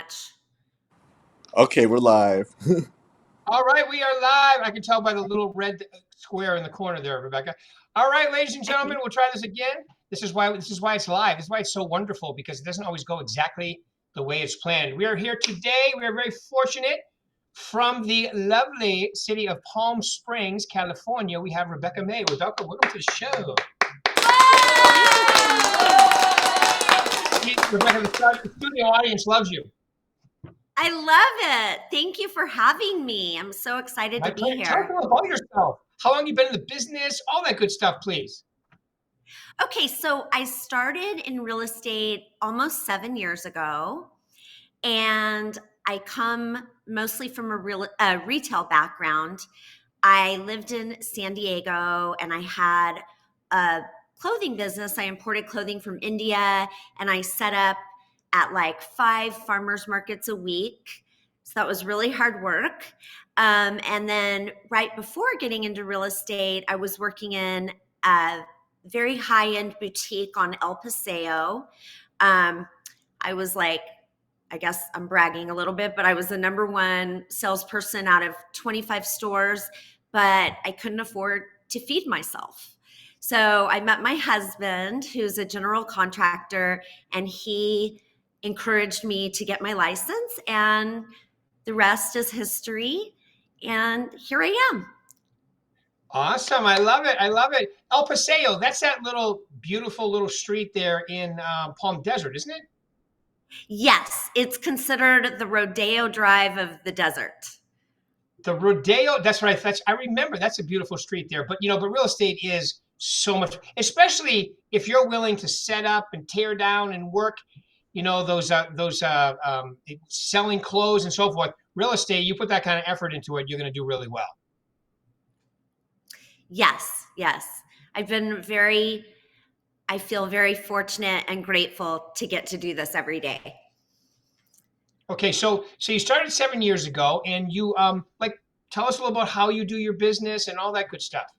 much. Okay, we're live. All right, we are live. I can tell by the little red square in the corner there, Rebecca. All right, ladies and gentlemen, we'll try this again. This is why it's live. This is why it's so wonderful, because it doesn't always go exactly the way it's planned. We are here today. We are very fortunate. From the lovely city of Palm Springs, California, we have Rebecca May. Rebecca, welcome to the show. Rebecca, the studio audience loves you. I love it. Thank you for having me. I'm so excited to be Tell us here. about yourself. How long you been in the business? All that good stuff, please. Okay, so I started in real estate almost 7 years ago, and I come mostly from a retail background. I lived in San Diego, and I had a clothing business. I imported clothing from India, and I set up at like 5 farmers markets a week. So that was really hard work. And then right before getting into real estate, I was working in a very high-end boutique on El Paseo. I was like, I guess I'm bragging a little bit, but I was the #1 salesperson out of 25 stores, but I couldn't afford to feed myself. So I met my husband, who's a general contractor, and he encouraged me to get my license, and the rest is history. And here I am. Awesome. I love it. I love it. El Paseo, that's that little beautiful little street there in Palm Desert, isn't it? Yes, it's considered the Rodeo Drive of the desert. The Rodeo, that's right. I remember that's a beautiful street there. But but real estate is so much, especially if you're willing to set up and tear down and work, those selling clothes and so forth. Real estate, you put that kind of effort into it, you're going to do really well. Yes, yes. I feel very fortunate and grateful to get to do this every day. Okay, so you started 7 years ago, and you tell us a little about how you do your business and all that good stuff.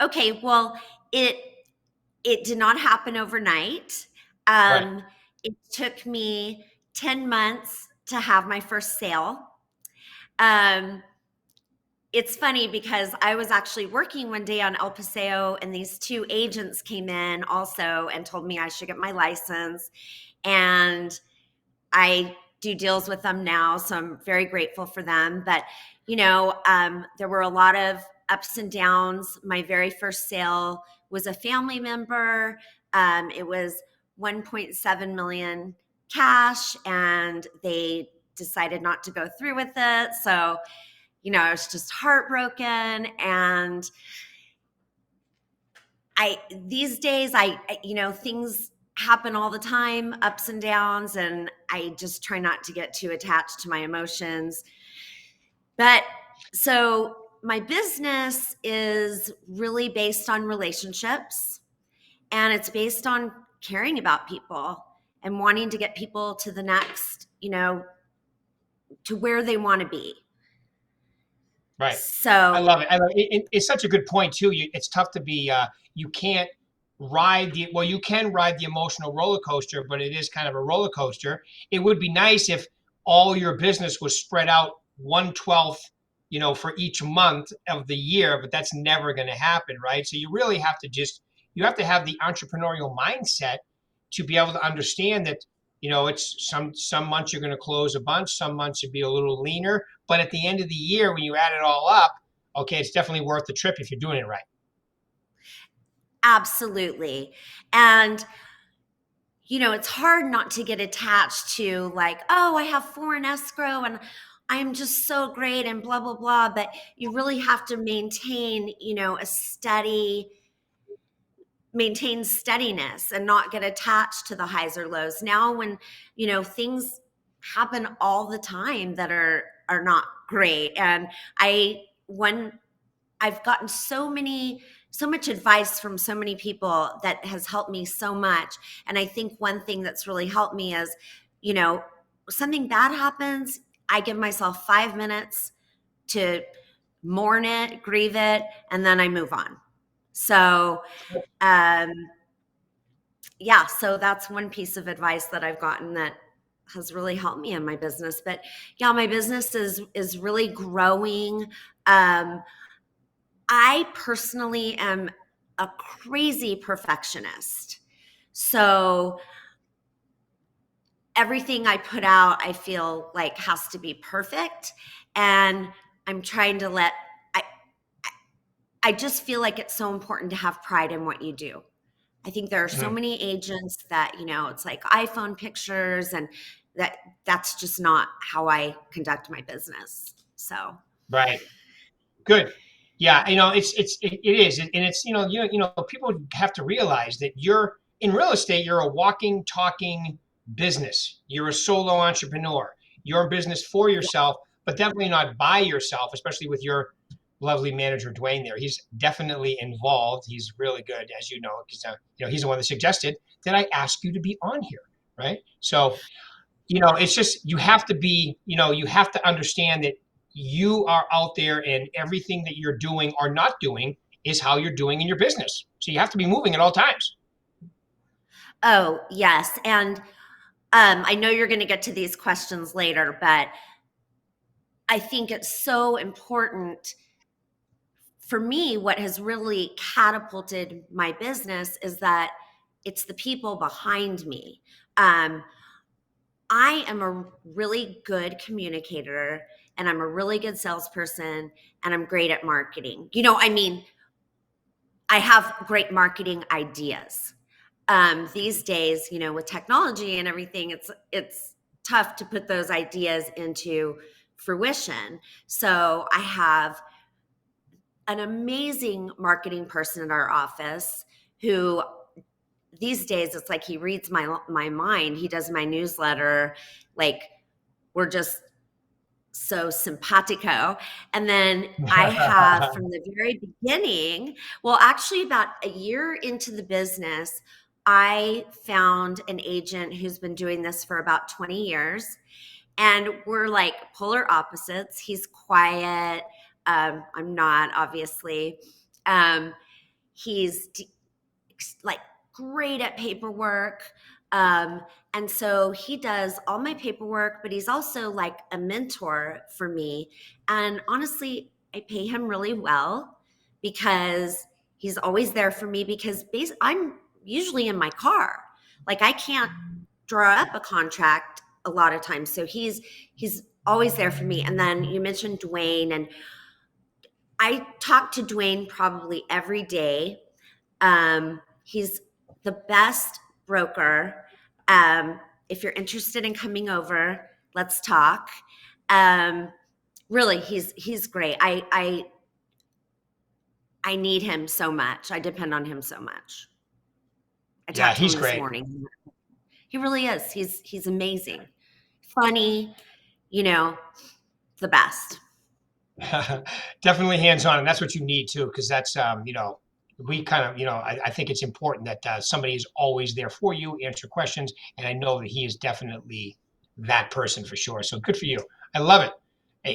Okay, well, it did not happen overnight. Right. It took me 10 months to have my first sale. It's funny because I was actually working one day on El Paseo, and these 2 agents came in also and told me I should get my license. And I do deals with them now, so I'm very grateful for them. But, there were a lot of ups and downs. My very first sale was a family member. It was 1.7 million cash, and they decided not to go through with it. So, I was just heartbroken. And these days, things happen all the time, ups and downs, and I just try not to get too attached to my emotions. But so my business is really based on relationships, and it's based on caring about people and wanting to get people to the next, to where they want to be. Right. I So love it. It's such a good point too. It's tough to be. You can't you can ride the emotional roller coaster, but it is kind of a roller coaster. It would be nice if all your business was spread out 1/12, for each month of the year, but that's never going to happen, right? So you really have to you have to have the entrepreneurial mindset to be able to understand that, it's some months you're going to close a bunch, some months you'll be a little leaner, but at the end of the year, when you add it all up, okay, it's definitely worth the trip if you're doing it right. absolutely. And it's hard not to get attached to like, oh, I have foreign escrow and I'm just so great and blah, blah, blah. But you really have to maintain, maintain steadiness and not get attached to the highs or lows. Now when, things happen all the time that are not great. And I've gotten so much advice from so many people that has helped me so much. And I think one thing that's really helped me is, something bad happens, I give myself 5 minutes to mourn it, grieve it, and then I move on. So, yeah, so that's one piece of advice that I've gotten, that has really helped me in my business. But yeah, my business is really growing. I personally am a crazy perfectionist. So everything I put out, I feel like has to be perfect. And I'm trying to I just feel like it's so important to have pride in what you do. I think there are so Mhm. many agents that, it's like iPhone pictures, and that's just not how I conduct my business. So, Right. Good. Yeah, it is, and it's people have to realize that you're in real estate. You're a walking, talking business. You're a solo entrepreneur. You're a business for yeah. yourself, but definitely not by yourself. Especially with your lovely manager Dwayne there. He's definitely involved. He's really good, as you know, because he's the one that suggested that I ask you to be on here, right? So it's just you have to be, you have to understand that you are out there and everything that you're doing or not doing is how you're doing in your business. So you have to be moving at all times. Oh, yes. And I know you're going to get to these questions later, but I think it's so important for me. What has really catapulted my business is that it's the people behind me. Um, I am a really good communicator, and I'm a really good salesperson, and I'm great at marketing. I have great marketing ideas. These days, with technology and everything, it's tough to put those ideas into fruition. So I have an amazing marketing person in our office who these days it's like he reads my mind. He does my newsletter. Like, we're just so simpatico. And then I have from the very beginning, well, actually, about a year into the business, I found an agent who's been doing this for about 20 years. And we're like polar opposites. He's quiet. I'm not, obviously. Um, he's like great at paperwork. Um, and so he does all my paperwork, but he's also like a mentor for me. And honestly, I pay him really well because he's always there for me because I'm usually in my car. Like, I can't draw up a contract a lot of times. So he's always there for me. And then you mentioned Dwayne, and I talk to Dwayne probably every day. He's the best broker. If you're interested in coming over, let's talk. Um, Really, he's great. I need him so much. I depend on him so much. I Yeah, talked to he's him this great. morning. He really is. He's amazing, funny. You know, the best. Definitely hands on, and that's what you need too, because that's we kind of I think it's important that somebody is always there for you, answer questions, and I know that he is definitely that person for sure. So good for you. I love it.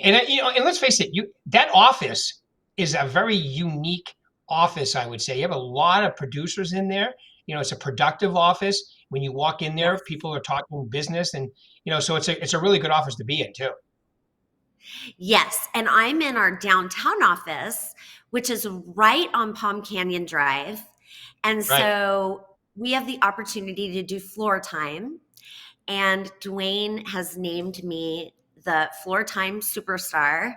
And let's face it, you that office is a very unique office. I would say you have a lot of producers in there. It's a productive office. When you walk in there, Yes. people are talking business, and so it's a really good office to be in too. Yes, and I'm in our downtown office, which is right on Palm Canyon Drive. And Right. so we have the opportunity to do floor time. And Dwayne has named me the floor time superstar.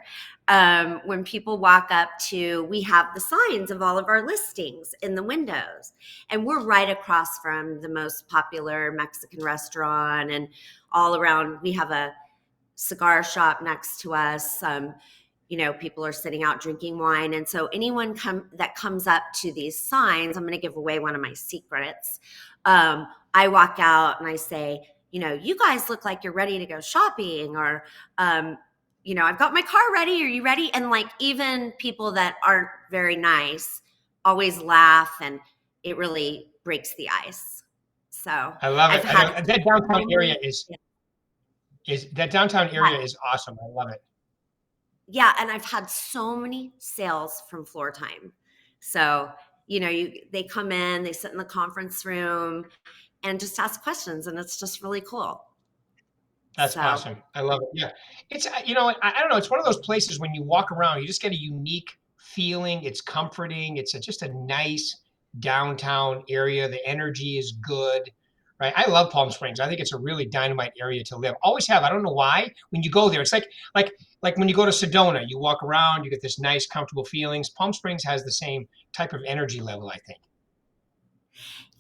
When people walk up we have the signs of all of our listings in the windows. And we're right across from the most popular Mexican restaurant, and all around. We have a cigar shop next to us. People are sitting out drinking wine. And so anyone that comes up to these signs, I'm going to give away one of my secrets. I walk out and I say, you guys look like you're ready to go shopping, or, I've got my car ready. Are you ready? And like, even people that aren't very nice always laugh, and it really breaks the ice. So I love I've it. had That downtown so area many. is awesome. I love it. Yeah, and I've had so many sales from floor time. So, they come in, they sit in the conference room and just ask questions, and it's just really cool. That's So, awesome. I love it. Yeah. It's, you know, I don't know. It's one of those places when you walk around, you just get a unique feeling. It's comforting. It's just a nice downtown area. The energy is good, right? I love Palm Springs. I think it's a really dynamite area to live. Always have. I don't know why. When you go there, it's like when you go to Sedona, you walk around, you get this nice, comfortable feelings. Palm Springs has the same type of energy level, I think.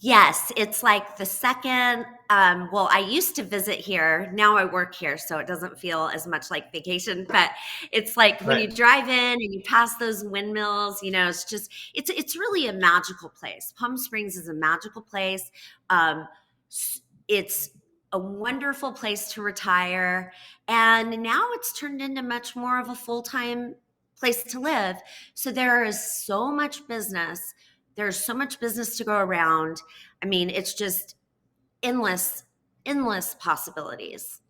yes, it's like the second. Well, I used to visit here. Now I work here, so it doesn't feel as much like vacation. But it's like when Right. you drive in and you pass those windmills. It's just it's really a magical place. Palm Springs is a magical place. Um, it's a wonderful place to retire, and now it's turned into much more of a full time place to live. So there is so much business. There's so much business to go around. I mean, it's just endless, endless possibilities,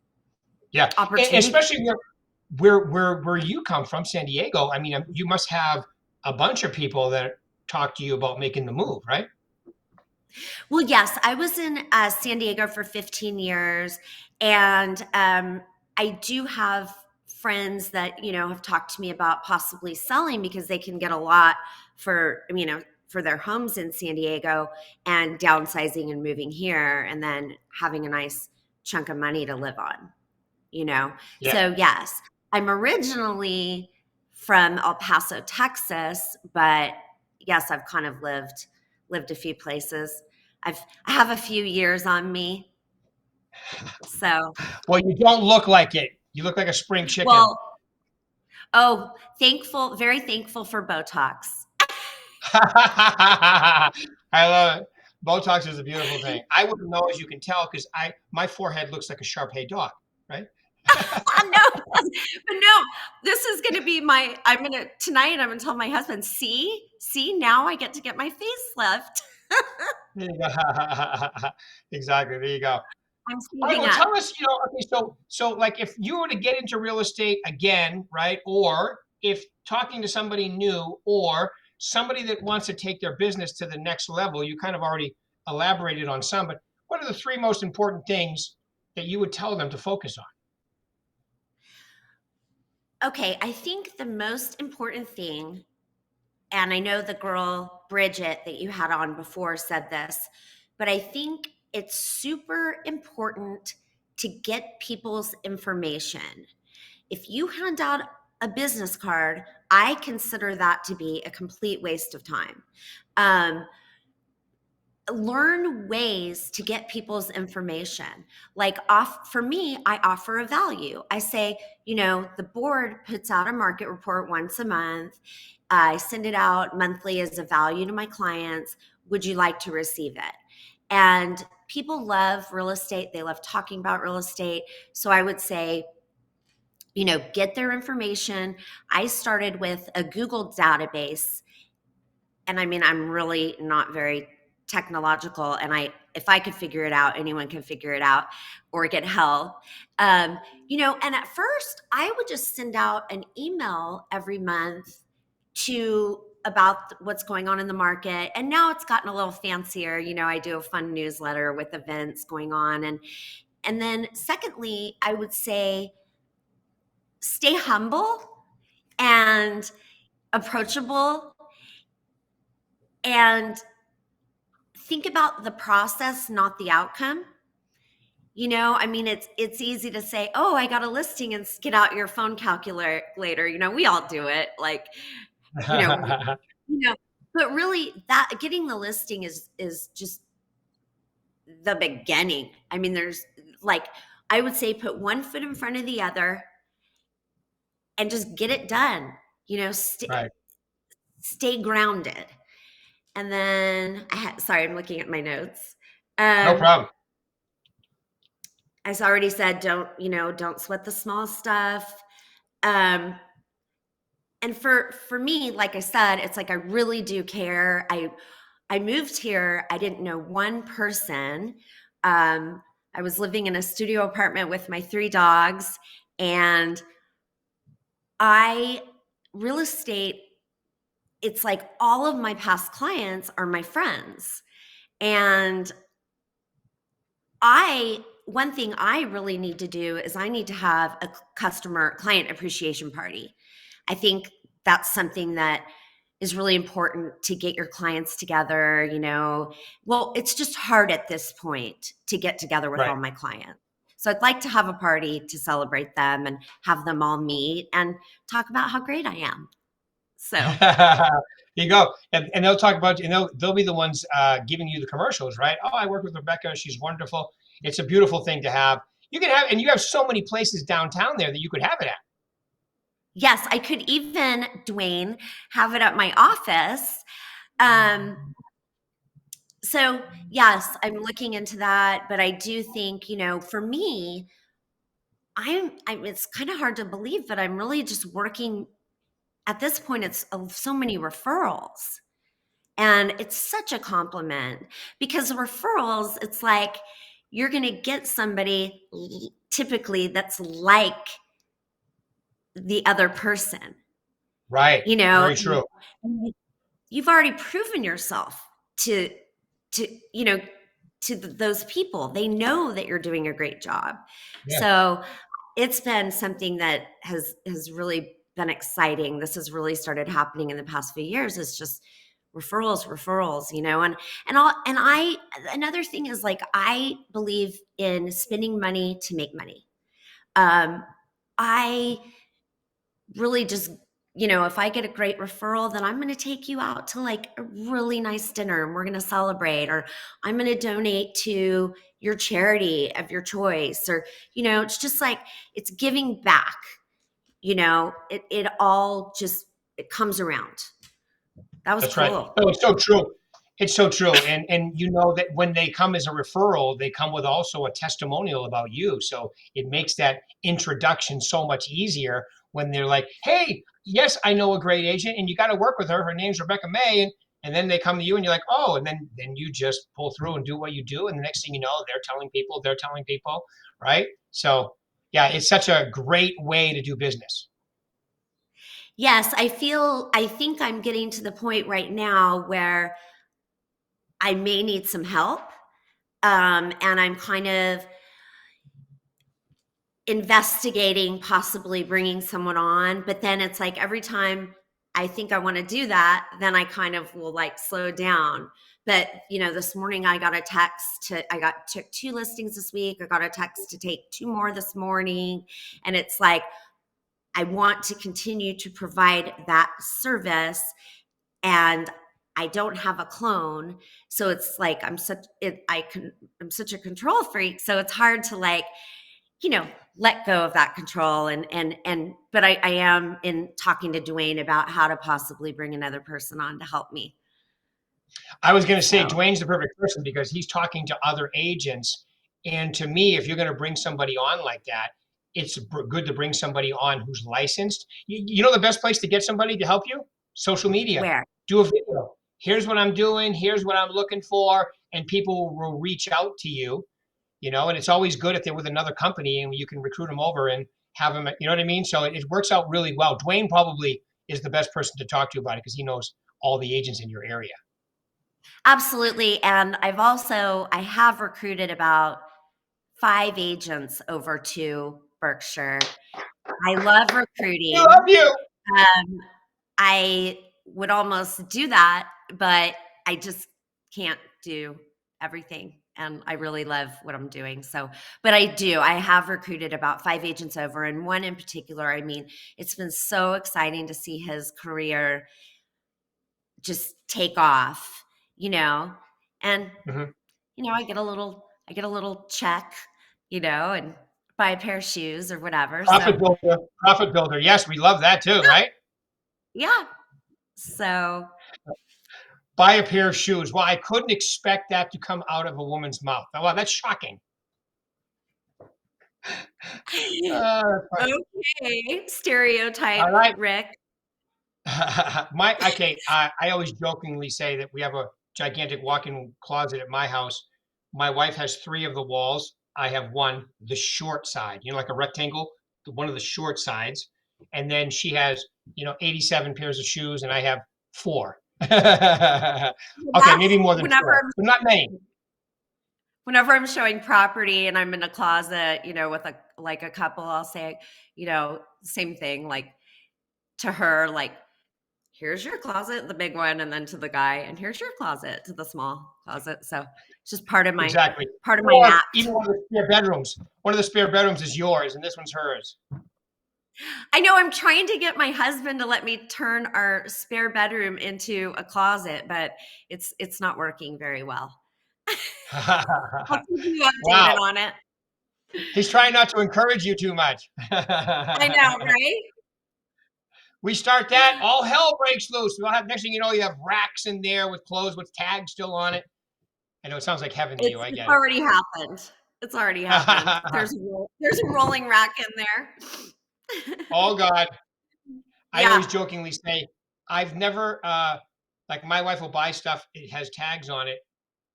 Yeah. opportunity. Especially where you come from, San Diego. I mean, you must have a bunch of people that talk to you about making the move, right? Well, yes, I was in San Diego for 15 years, and I do have friends that have talked to me about possibly selling because they can get a lot for for their homes in San Diego and downsizing and moving here, and then having a nice chunk of money to live on. Yeah. So yes, I'm originally from El Paso, Texas, but yes, I've kind of lived a few places. I have a few years on me. So, Well, you don't look like it. You look like a spring chicken. well, oh, very thankful for Botox. I love it. Botox is a beautiful thing. I wouldn't know, as you can tell, because I my forehead looks like a Shar-Pei dog, right? No, but no, this is going to be tonight I'm going to tell my husband, see, now I get to get my face left. There you go. Exactly. There you go. I'm All right, saving well, up. tell us, okay, so like if you were to get into real estate again, right? Or if talking to somebody new or somebody that wants to take their business to the next level, you kind of already elaborated on some, but what are the three most important things that you would tell them to focus on? Okay, I think the most important thing, and I know the girl Bridget that you had on before said this, but I think it's super important to get people's information. If you hand out a business card, I consider that to be a complete waste of time. Um, Learn ways to get people's information. Like, for me, I offer a value. I say, the board puts out a market report once a month. I send it out monthly as a value to my clients. Would you like to receive it? And people love real estate. They love talking about real estate. So I would say, get their information. I started with a Google database, and I mean, I'm really not very technological, and if I could figure it out, anyone can figure it out or get help. um, and at first I would just send out an email every month to about what's going on in the market, and now it's gotten a little fancier. I do a fun newsletter with events going on, and then secondly, I would say stay humble and approachable, and think about the process, not the outcome. I mean, it's easy to say, "Oh, I got a listing," and get out your phone calculator. We all do it. Like, you know, w- you know, but really, that getting the listing is just the beginning. I mean, there's like, I would say, put one foot in front of the other and just get it done. Right. Stay grounded. And then sorry, I'm looking at my notes. No Um, problem. I already said, don't sweat the small stuff. Um, and for me, like I said, it's like I really do care. I moved here. I didn't know one person. I was living in a studio apartment with my three dogs, and I real estate. It's like all of my past clients are my friends, and I one thing I really need to do is I need to have a customer client appreciation party. I think that's something that is really important to get your clients together, Well, it's just hard at this point to get together with Right. all my clients. So I'd like to have a party to celebrate them and have them all meet and talk about how great I am. So, You go, and they'll talk about, they'll be the ones giving you the commercials, right? Oh, I work with Rebecca. She's wonderful. It's a beautiful thing to have. You can have, and you have so many places downtown there that you could have it at. yes, I could even, Dwayne, have it at my office. Um, so yes, I'm looking into that, but I do think, for me, it's kind of hard to believe, but I'm really just working at this point. It's so many referrals, and it's such a compliment because referrals, it's like you're going to get somebody typically that's like the other person, Right. you know, Very true. and you've already proven yourself to to you know those people. They know that you're doing a great job. Yeah. So it's been something that has really been exciting. This has really started happening in the past few years. It's just referrals, and I another thing is, like, I believe in spending money to make money. I really just, if I get a great referral, then I'm going to take you out to like a really nice dinner and we're going to celebrate, or I'm going to donate to your charity of your choice, or, it's just like, it's giving back, it all just, it comes around. That was That's right. cool. No, it's so true. It's so true. And you know that when they come as a referral, they come with also a testimonial about you. So it makes that introduction so much easier when they're like, "Hey, yes, I know a great agent, and you got to work with her. Her name's Rebecca May." And then they come to you, and you're like, "Oh," and then you just pull through and do what you do, and the next thing you know, they're telling people, right? So yeah, it's such a great way to do business. Yes, I think I'm getting to the point right now where I may need some help. And I'm kind of investigating possibly bringing someone on, but then it's like every time I think I want to do that, then I kind of will like slow down. But this morning I got a text took 2 listings this week. I got a text to take 2 more this morning. And it's like, I want to continue to provide that service, and I don't have a clone. So it's like I'm such a control freak. So it's hard to, like, let go of that control, but I am in talking to Dwayne about how to possibly bring another person on to help me. I was going to say So Dwayne's the perfect person because he's talking to other agents. And to me, if you're going to bring somebody on like that, it's good to bring somebody on who's licensed. You know the best place to get somebody to help you? Social media. where? Do a video. Here's what I'm doing. Here's what I'm looking for. And people will reach out to you, and it's always good if they're with another company and you can recruit them over and have them, you know what I mean? So it works out really well. Dwayne probably is the best person to talk to about it because he knows all the agents in your area. Absolutely. And I have recruited about 5 agents over to Berkshire. I love We love recruiting. you. Um, I would almost do that, but I just can't do everything. And I really love what I'm doing. So, but I have recruited about 5 agents over, and one in particular. I mean, it's been so exciting to see his career just take off, and, Mhm. I get a little check, and buy a pair of shoes or whatever. Profit So, builder, profit builder. Yes, we love that too, right? yeah. So, Buy a pair of shoes. Well, I couldn't expect that to come out of a woman's mouth. Wow, that's shocking. That's funny. okay, stereotype, All right. Rick. I always jokingly say that we have a gigantic walk-in closet at my house. My wife has three of the walls. I have one, the short side, like a rectangle, one of the short sides. And then she has, 87 pairs of shoes, and I have four. Well, Okay, that's maybe more than whenever four, but not many. whenever I'm showing property and I'm in a closet, with a couple, I'll say, same thing, like to her, like, here's your closet, the big one, and then to the guy, and here's your closet, to the small closet. So it's just Exactly. part of my Or act. even one of the spare bedrooms. One of the spare bedrooms is yours, and this one's hers. I know I'm trying to get my husband to let me turn our spare bedroom into a closet, but it's not working very well. I'll keep you Wow. updated on it. He's trying not to encourage you too much. I know, right? We start that, all hell breaks loose. We'll have next thing you know, you have racks in there with clothes with tags still on it. I know it sounds like heaven to you. I It's get it. already happened. It's already happened. There's a rolling rack in there. Oh God. I Yeah. always jokingly say, I've never like my wife will buy stuff, it has tags on it,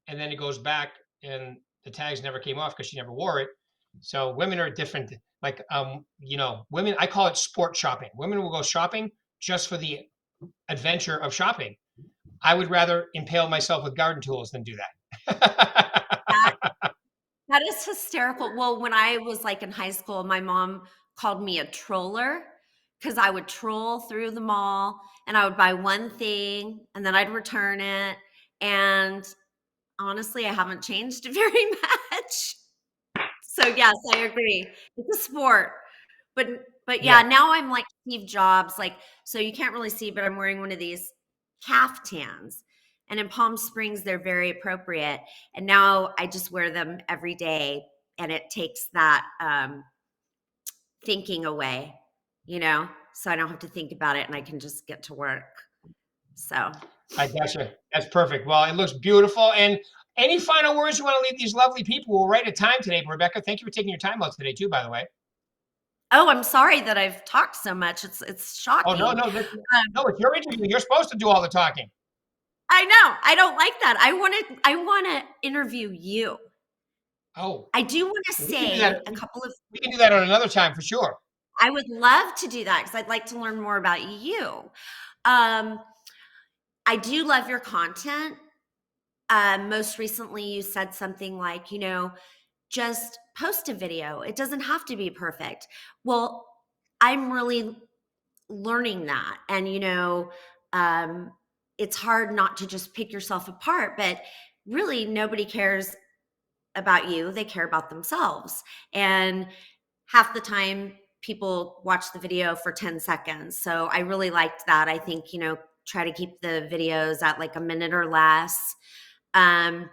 and then it goes back and the tags never came off because she never wore it. So women are different. Like women, I call it sport shopping. Women will go shopping just for the adventure of shopping. I would rather impale myself with garden tools than do that. That that is hysterical. Well, when I was like in high school, my mom called me a troller because I would troll through the mall and I would buy one thing and then I'd return it. And honestly, I haven't changed very much. So yes, I agree. It's a sport. But but yeah, Yeah, now I'm like Steve Jobs, like, so you can't really see, but I'm wearing one of these caftans. And in Palm Springs, they're very appropriate. And now I just wear them every day, and it takes that thinking away, so I don't have to think about it and I can just get to work. So I gotcha. That's perfect. Well, it looks beautiful. And any final words you want to leave these lovely people? We're right at time today, Rebecca. Thank you for taking your time out today, too, by the way. oh, I'm sorry that I've talked so much. It's Oh, no, shocking. no, no, it's your interview. You're supposed to do all the talking. I know. I don't like that. I want to interview you. Oh, I do want to we can do that. say a couple of We can do that on another time for sure. I would love to do that because I'd like to learn more about you. Um, I do love your content. Most recently, you said something like, just post a video. It doesn't have to be perfect. Well, I'm really learning that. And, it's hard not to just pick yourself apart, but really nobody cares about you. They care about themselves. And half the time people watch the video for 10 seconds. So I really liked that. I think, try to keep the videos at like a minute or less. Um,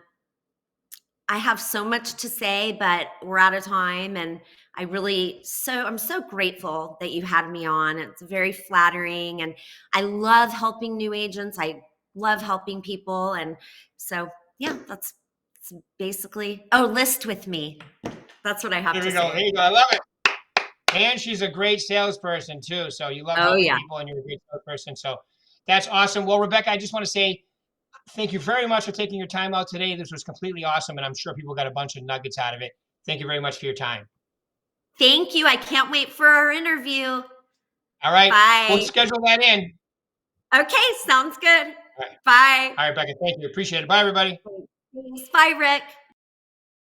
I have so much to say, but we're out of time. And I'm so grateful that you had me on. It's very flattering. And I love helping new agents. I love helping people. And so, yeah, that's basically, list with me. That's what I have Here to we go. say. There you go. I love it. And she's a great salesperson too. So you love Oh, helping yeah. people and you're a great salesperson. So that's awesome. Well, Rebecca, I just want to say thank you very much for taking your time out today. This was completely awesome, and I'm sure people got a bunch of nuggets out of it. Thank you very much for your time. Thank you. I can't wait for our interview. All right. We'll Bye. schedule that in. Okay, sounds good. All right. Bye. All right, Rebecca. Thank you. Appreciate it. Bye, everybody. Thanks. Bye, Rick.